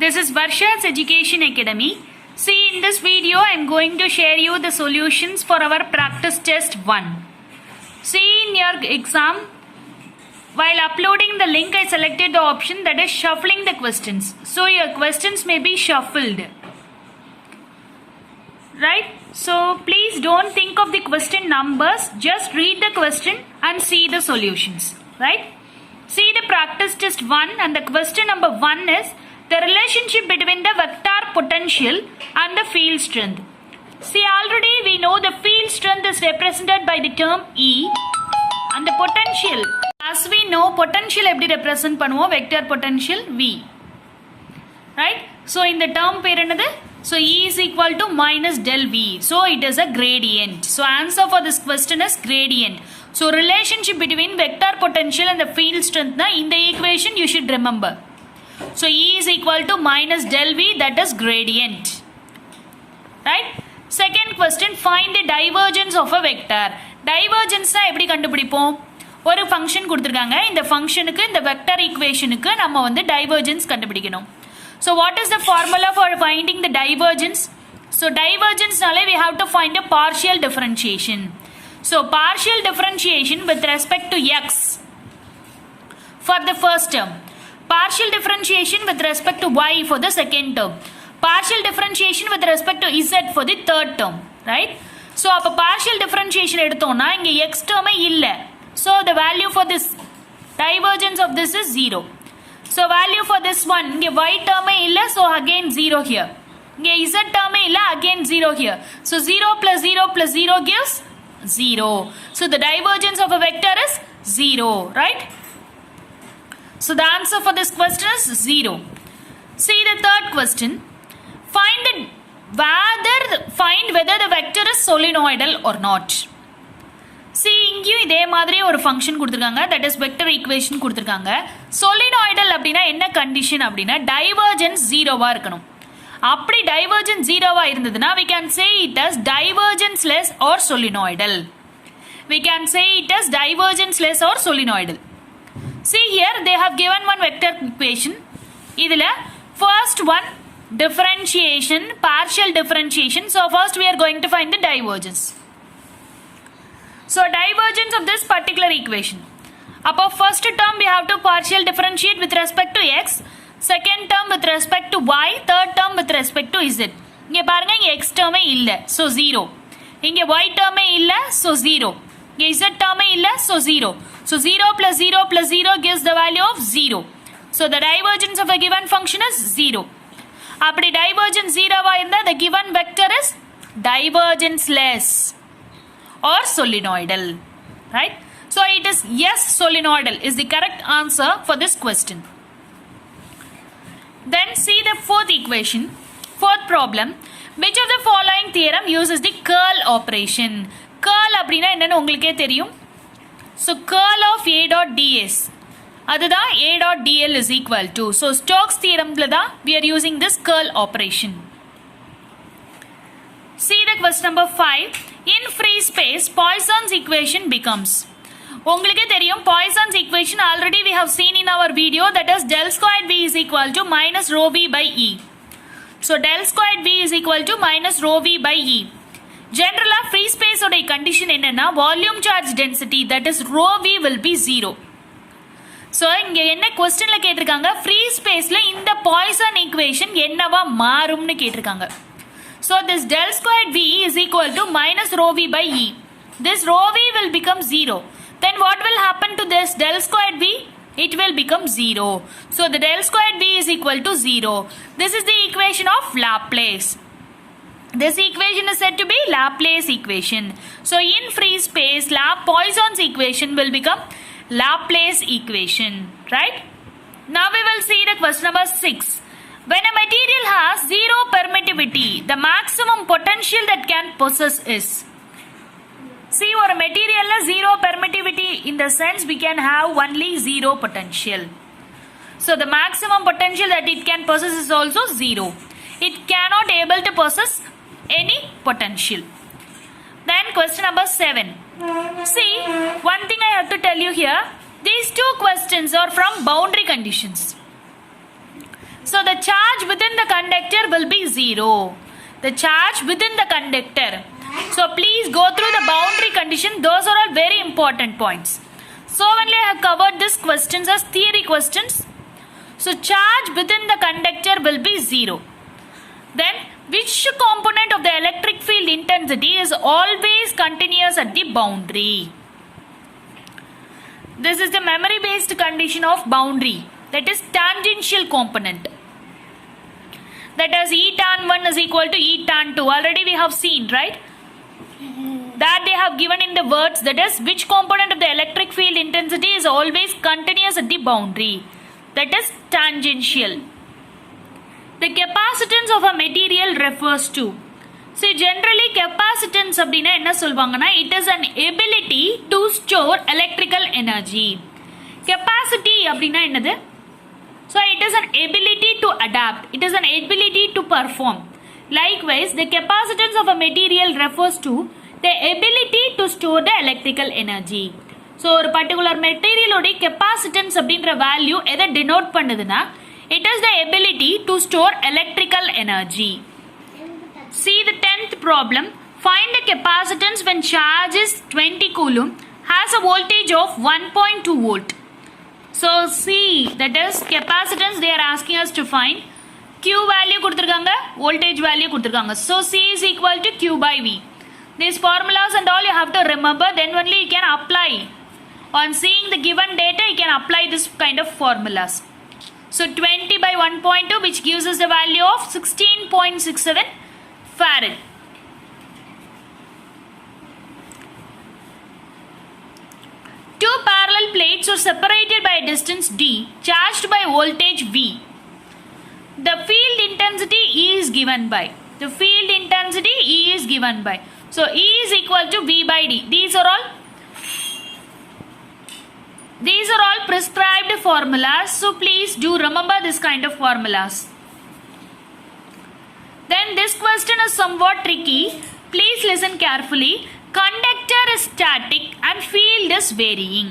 This is Varsha's Education Academy. See, in this video I am going to share you the solutions for our practice test 1. See, in your exam, while uploading the link I selected the option that is shuffling the questions. So your questions may be shuffled. Right? So please don't think of the question numbers, just read the question and see the solutions. Right? See the practice test 1 and the question number 1 is the relationship between the vector potential and the field strength. See, already we know the field strength is represented by the term E and the potential. As we know, potential எப்படி represent பண்ணுவோம்? Vector potential V. Right? So in the term பேர் என்னது? So E is equal to minus del V. So it is a gradient. So answer for this question is gradient. So relationship between vector potential and the field strength na in the equation you should remember. So E is equal to minus del V, that is gradient. Right? Second question, find the divergence of a vector. Divergence na எப்படி கண்டுபிடிப்போம்? ஒரு function கொடுத்திருக்காங்க. இந்த ஃபங்க்ஷனுக்கு இந்த vector ஈக்குவேஷனுக்கு நம்ம வந்து divergence கண்டுபிடிக்கணும். So what is the formula for finding the divergence? So divergence நாலே we have to find a partial differentiation. So partial differentiation with respect to x for the first term. Partial differentiation with respect to y for the second term. Partial differentiation with respect to z for the third term. Right? So அப்ப partial differentiation எடுத்தோம்னா இங்க x term இல்ல. So the value for this divergence of this is 0. So value for this one, இங்க y term illa, so again 0 here. இங்க z term illa, again 0 here. So 0 plus 0 plus 0 gives 0. So the divergence of a vector is 0, right? So the answer for this question is 0. See the third question. Find whether the vector is solenoidal or not. See, இங்கேயும் இதே மாதிரி ஒரு function கொடுத்துருக்காங்க, that is vector equation கொடுத்துருக்காங்க. சொலினாய்டல் அப்படின்னா என்ன condition அப்படின்னா divergence ஜீரோவாக இருக்கணும். அப்படி டைவர்ஜென்ஸ் ஜீரோவாக இருந்ததுன்னா we can say it as divergenceless or solenoidal. We can say it as divergenceless or solenoidal. See here they have given one vector equation. இதில் first one differentiation, partial differentiation. So first we are going to find the divergence. So divergence of this particular equation. Above first term we have to partial differentiate with respect to x, second term with respect to y, third term with respect to z. இங்க பாருங்க இங்க x term இல்ல, so 0. இங்க y term இல்ல, so 0. இங்க z term இல்ல, so 0. So 0 plus 0 plus 0 gives the value of 0. So the divergence of a given function is 0. அப்படி divergence 0 வா இருந்தா the given vector is divergenceless or solenoidal, right? So it is yes, solenoidal is the correct answer for this question. Then see the fourth equation, fourth problem. Which of the following theorem uses the curl operation? Curl அப்படினா என்னன்னு உங்களுக்கே தெரியும். So curl of a dot ds அதுதான் a dot dl is equal to. So Stokes theoremல தான் we are using this curl operation. See the question number 5. In free space, Poisson's equation becomes. உங்களுக்கு தெரியும் Poisson's equation already we have seen in our video, that is del squared v is equal to minus rho v by e. So del squared v is equal to minus rho v by e. Generally free space உடைய condition என்னன்னா volume charge density, that is rho v will be 0. So இங்க என்ன questionல கேட்டிருக்காங்க, free spaceல இந்த Poisson equation என்னவா மாறும்னு கேட்டிருக்காங்க. So this del squared v is equal to minus rho v by e. This rho v will become 0. Then what will happen to this del squared v? It will become 0. So the del squared v is equal to 0. This is the equation of Laplace. This equation is said to be Laplace equation. So in free space, Poisson's equation will become Laplace equation. Right? Now we will see the question number 6. When a material has zero permittivity, the maximum potential that can possess is. See, ஒரு material zero permittivity, in the sense we can have only zero potential. So the maximum potential that it can possess is also 0. It cannot able to possess any potential. Then question number 7. See, one thing I have to tell you here, these two questions are from boundary conditions. So the charge within the conductor will be 0. The charge within the conductor. So please go through the boundary condition. Those are all very important points. So only I have covered these questions as theory questions. So charge within the conductor will be 0. Then which component of the electric field intensity is always continuous at the boundary? This is the memory based condition of boundary. That is tangential component. That is E tan 1 is equal to E tan 2. Already we have seen, right? That they have given in the words, that is which component of the electric field intensity is always continuous at the boundary. That is tangential. The capacitance of a material refers to. See, generally capacitance அப்படினா என்ன சொல்வாங்கன்னா, it is an ability to store electrical energy. Capacity அப்படினா என்னது? So it is an ability to adapt. It is an ability to perform. Likewise, the capacitance of a material refers to the ability to store the electrical energy. So ஒரு particular material ஓட capacitance அப்படின்ற value எதை denote பண்ணுதுன்னா, it is the ability to store electrical energy. See the 10th problem. Find the capacitance when charge is 20 coulomb has a voltage of 1.2 volt. So see, that is capacitance they are asking us to find. Q value கொடுத்திருக்காங்க, voltage value கொடுத்திருக்காங்க. So C is equal to Q by V. These formulas and all you have to remember, then only you can apply. On seeing the given data, you can apply this kind of formulas. So 20 by 1.2 which gives us the value of 16.67 farad. Two parallel plates are separated by a distance d, charged by voltage V. The field intensity E is given by. The field intensity E is given by. So E is equal to V by D. These are all prescribed formulas. So please do remember this kind of formulas. Then this question is somewhat tricky. Please listen carefully. Conductor is static and field is varying.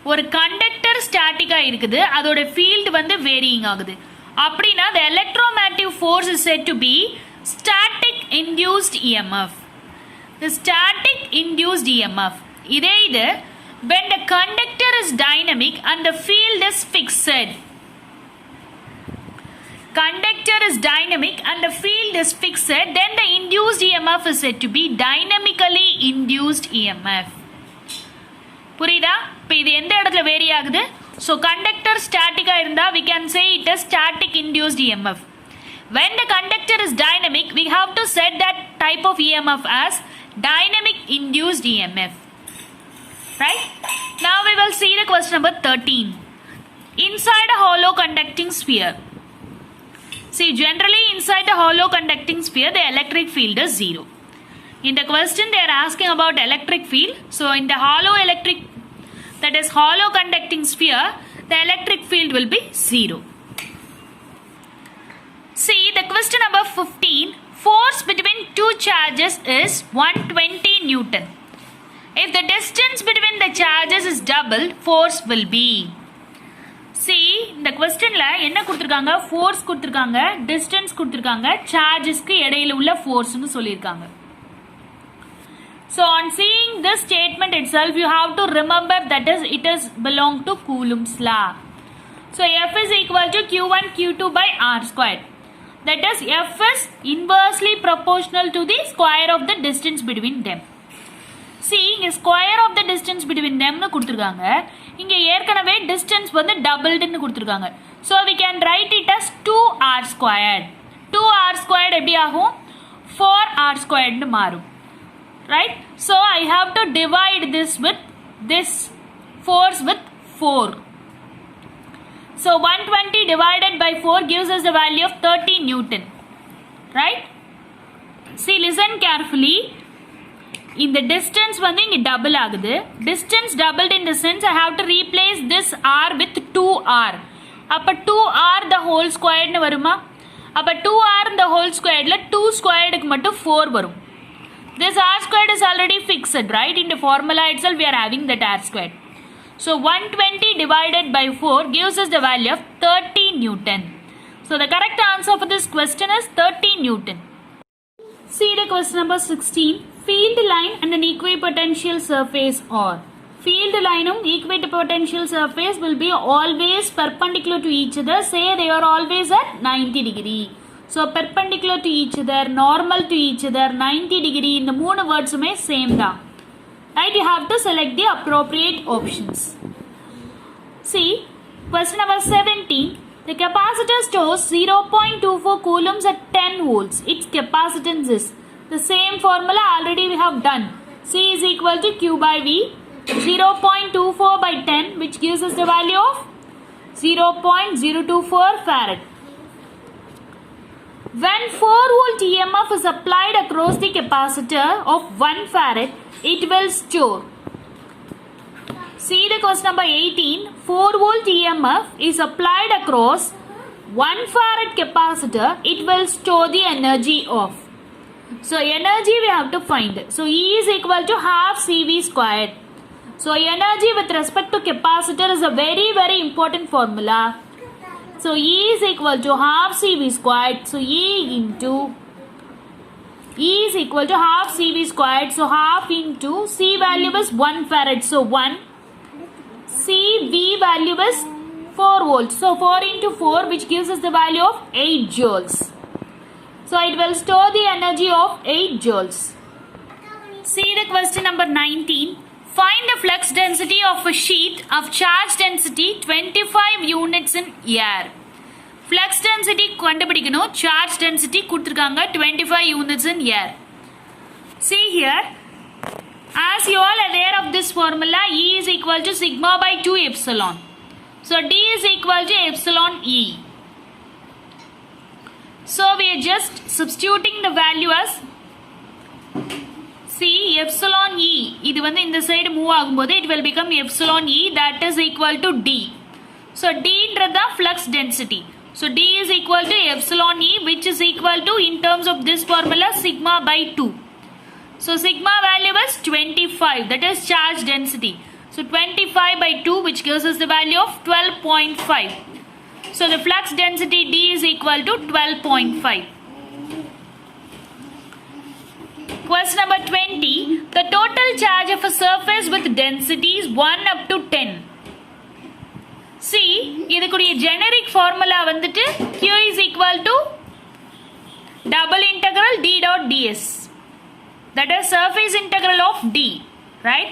ஒரு conductor ஸ்டாட்டிக்கா இருக்குது, அதோட field வந்து varying ஆகுது. அப்படின்னா the electromotive force is said to be static induced EMF. The static induced EMF. இதே இது when the conductor is dynamic and the field is fixed. Conductor is dynamic and the field is fixed, then the induced EMF is said to be dynamically induced EMF. புரியுதா? இப்போ இது எந்த இடத்துல vary ஆகுது? So conductor static இருந்தா we can say it is static induced EMF. When the conductor is dynamic, we have to set that type of EMF as dynamic induced EMF. Right? Now we will see the question number 13. Inside a hollow conducting sphere. See, generally inside a hollow conducting sphere, the electric field is 0. In the question, they are asking about electric field. So, in the hollow conducting sphere, the electric field will be 0. See, the question number 15. Force between two charges is 120 Newton. If the distance between the charges is doubled, force will be. See, இந்த கொஸ்டின்ல என்ன கொடுத்திருக்காங்க? Force கொடுத்திருக்காங்க, distance கொடுத்திருக்காங்க, சார்ஜஸ்க்கு இடையில உள்ள ஃபோர்ஸ்னு சொல்லியிருக்காங்க. So on seeing this statement itself, you have to remember that it is belong to Coulomb's law. So F is equal to Q1 Q2 by R squared. That is F is inversely proportional to the square of the distance between them. See, இங்க square of the distance between them னு கொடுத்திருக்காங்க. இங்க ஏற்கனவே distance வந்து doubled னு கொடுத்திருக்காங்க. So we can write it as 2r squared. 2r squared எப்படி ஆகும்? 4r squared னு மாறும். Right? So I have to divide this with this force with 4. So 120 divided by 4 gives us the value of 30 Newton. Right? See, listen carefully. In the distance வந்து இங்க double ஆகுது. Distance doubled in the sense I have to replace this r with 2r. அப்ப 2r the whole squared னு வருமா? அப்ப 2r the whole squared ல 2 squaredக்கு மட்டும் 4 வரும். This r squared is already fixed, right? In the formula itself we are having that r squared. So 120 divided by 4 gives us the value of 30 Newton. So the correct answer for this question is 30 Newton. See the question number 16. Field line and an equipotential surface are. Field line and equipotential surface will be always perpendicular to each other. Say they are always at 90 degree. So perpendicular to each other, normal to each other, 90 degree. In the moon words may same da. Right, you have to select the appropriate options. See, question number 17. The capacitor stores 0.24 coulombs at 10 volts. Its capacitance is. The same formula already we have done. C is equal to Q by V. 0.24 by 10, which gives us the value of 0.024 farad. When 4 volt EMF is applied across the capacitor of 1 farad, it will store. See the question number 18. 4 volt EMF is applied across 1 farad capacitor. It will store the energy of. So energy we have to find. So E is equal to half CV squared. So energy with respect to capacitor is a very important formula. So E is equal to half CV squared. So E is equal to half CV squared. So half into C value is 1 farad. So 1. C V value is 4 volts. So 4 into 4, which gives us the value of 8 joules. So it will store the energy of 8 joules. See the question number 19. Find the flux density of a sheet of charge density 25 units in air. Flux density கண்டுபிடிக்கணும். Charge density கொடுத்திருக்காங்க 25 units in air. See here. As you all aware of this formula, E is equal to sigma by 2 epsilon. So D is equal to epsilon E. So we are just substituting the value as C epsilon E. இது வந்து இந்த side move ஆகும்போது it will become epsilon E, that is equal to D. So D ன்றதா flux density. So D is equal to epsilon E, which is equal to, in terms of this formula, sigma by 2. So sigma value is 25, that is charge density. So 25 by 2, which gives us the value of 12.5. So the flux density D is equal to 12.5. Question number 20. The total charge of a surface with densities 1 up to 10. See, இதுக்குரிய generic formula வந்துட்டு Q is equal to double integral D dot ds. That is surface integral of D, right?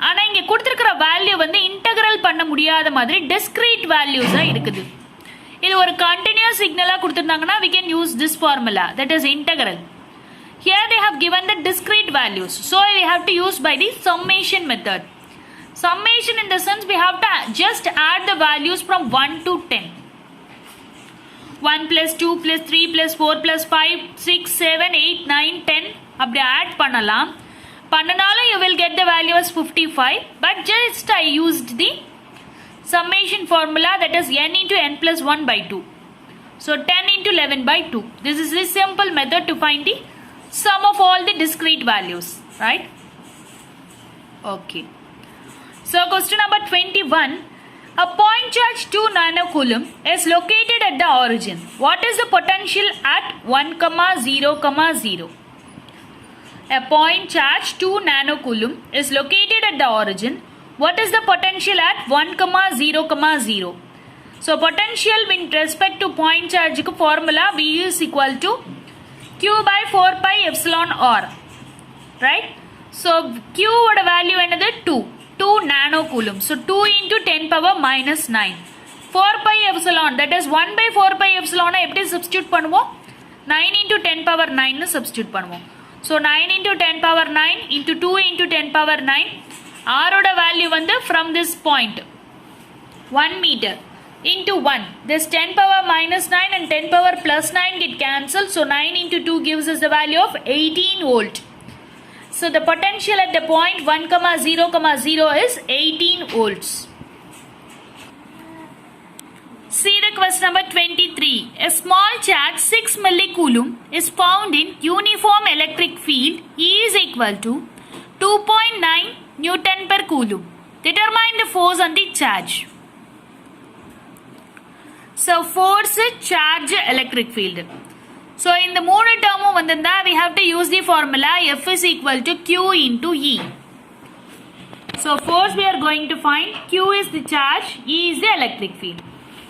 ஆனா இங்க கொடுத்திருக்கிற value வந்து integral பண்ண முடியாத மாதிரி discrete values இருக்குது. இது ஒரு continuous signal கொடுத்திருந்தாங்கன்னா we can use this formula, that is integral. Here they have given the discrete values, so we have to use by the summation method. Summation in the sense we have to just add the values from 1 to 10. 1 plus 2 plus 3 plus 4 plus 5 6 7 8 9 10 அப்படி add பண்ணலாம். பண்ணனாலும் you will get the value as 55, but just I used the summation formula, that is n into n plus 1 by 2. So 10 into 11 by 2. This is the simple method to find the sum of all the discrete values, right? Okay. So question number 21. A point charge 2 nanocoulomb is located at the origin. What is the potential at 1,0,0? A point charge 2 nanocoulomb is located at the origin. What is the potential at 1,0,0? So potential with respect to point charge formula V is equal to Q by 4 pi epsilon R, right? So Q would value another 2 nanocoulomb. So 2 into 10 power minus 9. 4 pi epsilon, that is 1 by 4 pi epsilon எப்படி substitute பண்ணுவோம்? 9 into 10 power 9 substitute பண்ணுவோம். So 9 into 10 power 9 into 2 into 10 power 9. R oda value வந்து from this point 1 meter into 1. This 10 power minus 9 and 10 power plus 9 get cancelled. So 9 into 2 gives us the value of 18 volt. So the potential at the point 1,0,0 is 18 volts. See the question number 23. A small charge 6 millicoulomb is found in uniform electric field E is equal to 2.9 Newton per coulomb. Determine the force on the charge. So force, charge, electric field. So in the மூணு டேர்மும் வந்திருந்தா we have to use the formula F is equal to Q into E. So force we are going to find, Q is the charge, E is the electric field.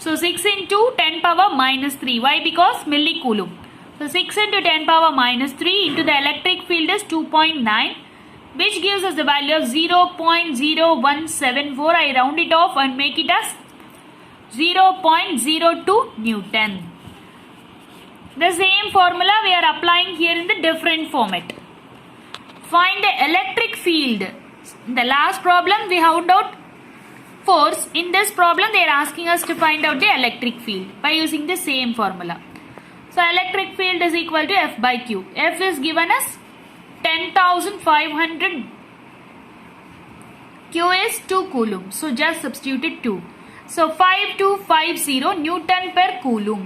So 6 into 10 power minus 3. Why? Because millicoulomb. So 6 into 10 power minus 3 into the electric field is 2.9, which gives us the value of 0.0174. I round it off and make it as 0.02 Newton. The same formula we are applying here in the different format. Find the electric field. In the last problem we found out force. In this problem they are asking us to find out the electric field by using the same formula. So electric field is equal to F by Q. F is given as 10,500. Q is 2 coulomb. So just substitute 2. So 5250 Newton per coulomb.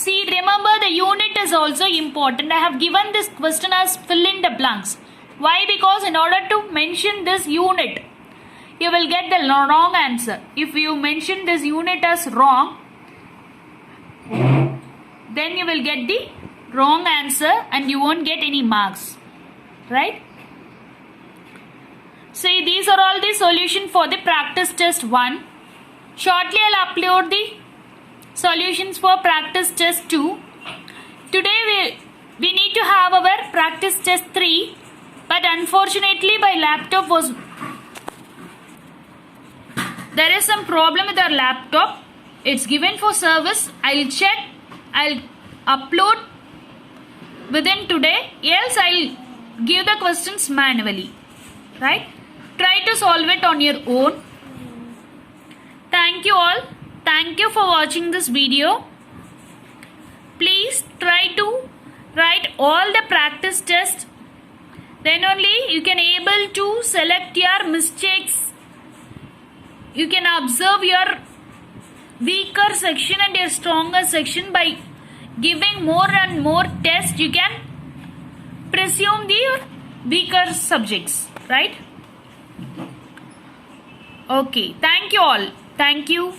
See, remember the unit is also important. I have given this question as fill in the blanks. Why? Because in order to mention this unit, you will get the wrong answer. If you mention this unit as wrong, then you will get the wrong answer and you won't get any marks. Right? See, these are all the solution for the practice test 1. Shortly I'll upload the solutions for practice test 2. Today we need to have our practice test 3, but unfortunately my laptop was, there is some problem with our laptop. It's given for service. I'll check, I'll upload within today, else I'll give the questions manually. Right? Try to solve it on your own. Thank you all. Thank you for watching this video. Please try to write all the practice tests. Then only you can able to select your mistakes. You can observe your weaker section and your stronger section. By giving more and more tests, you can presume the weaker subjects. Right? Okay. Thank you all. Thank you.